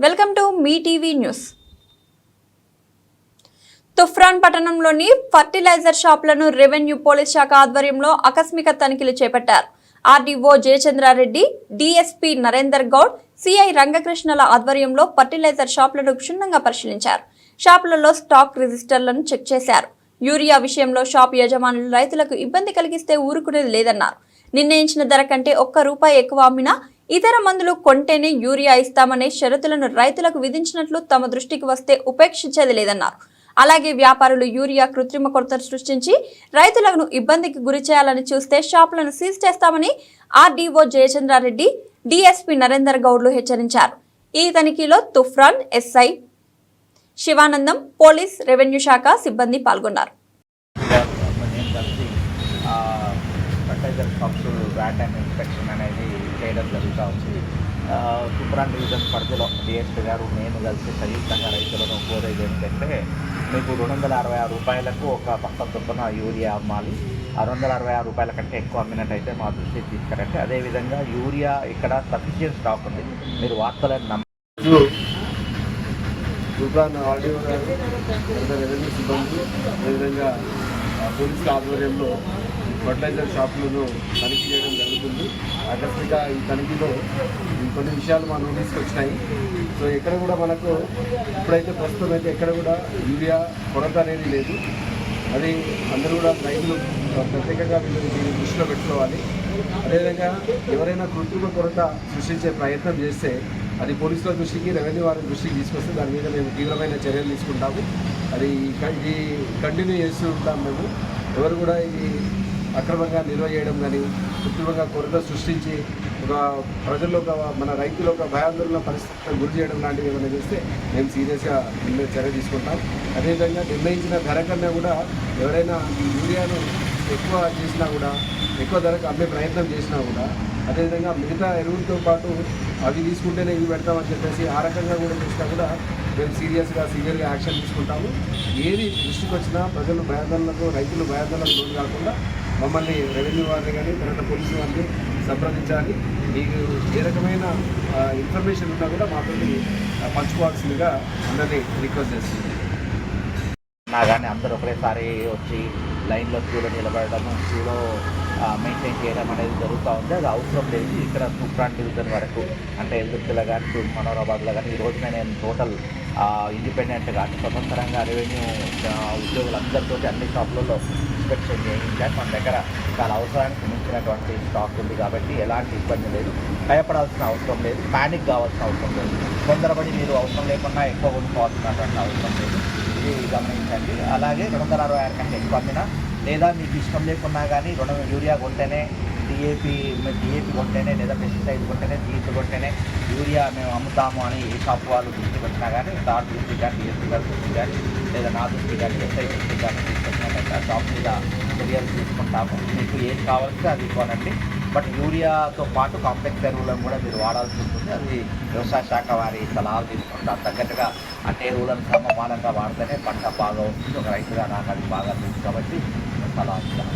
Welcome to me TV news. Toopran పట్టణంలోని fertiliser షాపులను revenue police శాఖ ఆధ్వర్యంలో ఆకస్మిక తనిఖీలు చేపట్టారు. RDO Jayachandra Reddy, DSP Narender Goud, CI రంగకృష్ణల ఆధ్వర్యంలో ఫర్టిలైజర్ షాపులను క్షుణ్ణంగా పరిశీలించారు. షాపులలో స్టాక్ రిజిస్టర్లను చెక్ చేశారు. యూరియా విషయంలో షాప్ యజమానులు రైతులకు ఇబ్బంది కలిగిస్తే ఊరుకునేది లేదన్నారు. నిర్ణయించిన ధర కంటే ₹1 ఎక్కువ అమ్మినా ఇతర మందులు కొంటేనే యూరియా ఇస్తామనే షరతులను రైతులకు విధించినట్లు తమ దృష్టికి వస్తే ఉపేక్షించేది లేదన్నారు. అలాగే వ్యాపారులు యూరియా కృత్రిమ కొరతను సృష్టించి రైతులను ఇబ్బందికి గురి చేయాలని చూస్తే షాపులను సీజ్ చేస్తామని ఆర్డీఓ జయచంద్రారెడ్డి, డీఎస్పీ నరేందర్ గౌడ్లు హెచ్చరించారు. ఈ తనిఖీలో Toopran SI Sivanandam, police, revenue శాఖ సిబ్బంది పాల్గొన్నారు. Fertiliser shops VAT and inspection అనేది చేయడం జరుగుతూ ఉంది. తుఫ్రాన్ డివిజన్ పరిధిలో డిఎస్పీ గారు నేను కలిసి సంయుక్తంగా రైతులను కోరేది ఏంటంటే, మీకు ₹266 ఒక పక్క చొప్పున యూరియా అమ్మాలి. ₹266 కంటే ఎక్కువ అమ్మినట్టయితే మా దృష్టికి తీసుకురండి. అదేవిధంగా యూరియా ఇక్కడ సఫిషియెంట్ స్టాక్ ఉంది. మీరు వార్తలను నమ్మచ్చు. తుఫ్రాన్ ఆర్డీఓ గారు, రెవెన్యూ సిబ్బంది, అదేవిధంగా పోలీసుల ఆధ్వర్యంలో ఫర్టిలైజర్ షాపులను తనిఖీ చేయడం జరుగుతుంది. ఆకస్మిక ఈ తనిఖీలో కొన్ని విషయాలు మా నోటీస్కి వచ్చినాయి. సో ఎక్కడ కూడా మనకు ఇప్పుడైతే ప్రస్తుతం అయితే ఎక్కడ కూడా యూరియా కొరత అనేది లేదు. అది అందరూ కూడా రైతులు ప్రత్యేకంగా దీన్ని దృష్టిలో పెట్టుకోవాలి. అదేవిధంగా ఎవరైనా కృత్రిమ కొరత సృష్టించే ప్రయత్నం చేస్తే అది పోలీసుల దృష్టికి, రెవెన్యూ వారి దృష్టికి తీసుకొస్తే దాని మీద మేము తీవ్రమైన చర్యలు తీసుకుంటాము. అది ఇది కంటిన్యూ చేస్తూ ఉంటాం. మేము ఎవరు కూడా ఇది అక్రమంగా నిల్వ చేయడం కానీ, కృత్రిమంగా కొరత సృష్టించి ఒక ప్రజల్లో మన రైతులు ఒక భయాందోళన పరిస్థితులకు గురి చేయడం లాంటివి ఏమైనా చేస్తే మేము సీరియస్గా చర్య తీసుకుంటాం. అదేవిధంగా నిర్ణయించిన ధర కన్నా కూడా ఎవరైనా యూరియాను ఎక్కువ చేసినా కూడా, ఎక్కువ ధరకు అమ్మే ప్రయత్నం చేసినా కూడా, అదేవిధంగా మిగతా ఎరువులతో పాటు అవి తీసుకుంటేనే ఇవి పెడతామని చెప్పేసి ఆ రకంగా కూడా చేసినా కూడా మేము సివియర్గా యాక్షన్ తీసుకుంటాము. ఏది దృష్టికి వచ్చినా ప్రజలు భయాందోళనకు, రైతులు భయాందోళనకు లోటు కాకుండా మమ్మల్ని రెవెన్యూ వారిని కానీ, తర్వాత పోలీసు వారిని సంప్రదించాలి. మీకు ఏ రకమైన ఇన్ఫర్మేషన్ ఉన్నా కూడా మాతో పంచుకోవాల్సిందిగా అందరినీ రిక్వెస్ట్ చేస్తుంది. కానీ అందరూ ఒకరేసారి వచ్చి లైన్లో క్యూలో నిలబడము, క్యూలో మెయింటైన్ చేయడం అనేది జరుగుతూ ఉంది. అది అవసరం లేదు. ఇక్కడ తుఫ్రాన్ డివిజన్ వరకు అంటే ఎల్దుర్తిలో కానీ, మనోరాబాద్లో కానీ ఈ రోజున నేను టోటల్ ఇండిపెండెంట్గా స్వతంత్రంగా రెవెన్యూ ఉద్యోగులందరితో అన్ని షాపులలో ఇన్స్పెక్షన్ చేయించాను. మన దగ్గర చాలా అవసరానికి మించినటువంటి స్టాక్ ఉంది కాబట్టి ఎలాంటి ఇబ్బంది లేదు. భయపడాల్సిన అవసరం లేదు. ప్యానిక్ కావాల్సిన అవసరం లేదు. తొందరపడి మీరు అవసరం లేకుండా ఎక్కువ కొనుక్కోవాల్సినటువంటి అవసరం లేదు. ఇది గమనించండి. అలాగే 266 కంటే ఎక్కువ అమ్మినా, లేదా మీకు ఇష్టం లేకున్నా కానీ యూరియా కొంటేనే, డిఏపి కొంటేనే, లేదా పెస్టిసైడ్ కొంటేనే, జీన్స్ కొంటేనే యూరియా మేము అమ్ముతాము అని ఏ షాప్ వాళ్ళు దృష్టికి వచ్చినా కానీ, దాని దృష్టి కానీ, డిఎస్పీ గారి దృష్టి కానీ, లేదా నా దృష్టి కానీ, ఎస్ఐ దృష్టి కానీ తీసుకొచ్చినట్లయితే ఆ షాప్ మీద చర్యలు తీసుకుంటాము. మీకు ఏది కావాల్సి అది కొనండి. బట్ యూరియాతో పాటు కాంప్లెక్స్ ఎరువులను కూడా మీరు వాడాల్సి ఉంటుంది. అది వ్యవసాయ శాఖ వారి సలహాలు తీసుకుంటారు. తగ్గట్టుగా అన్ని ఎరువులను సమమానంగా వాడితేనే పంట బాగా వస్తుంది. ఒక రైతుగా నాకు అది బాగా తెలుసు కాబట్టి సలహా ఇస్తాను.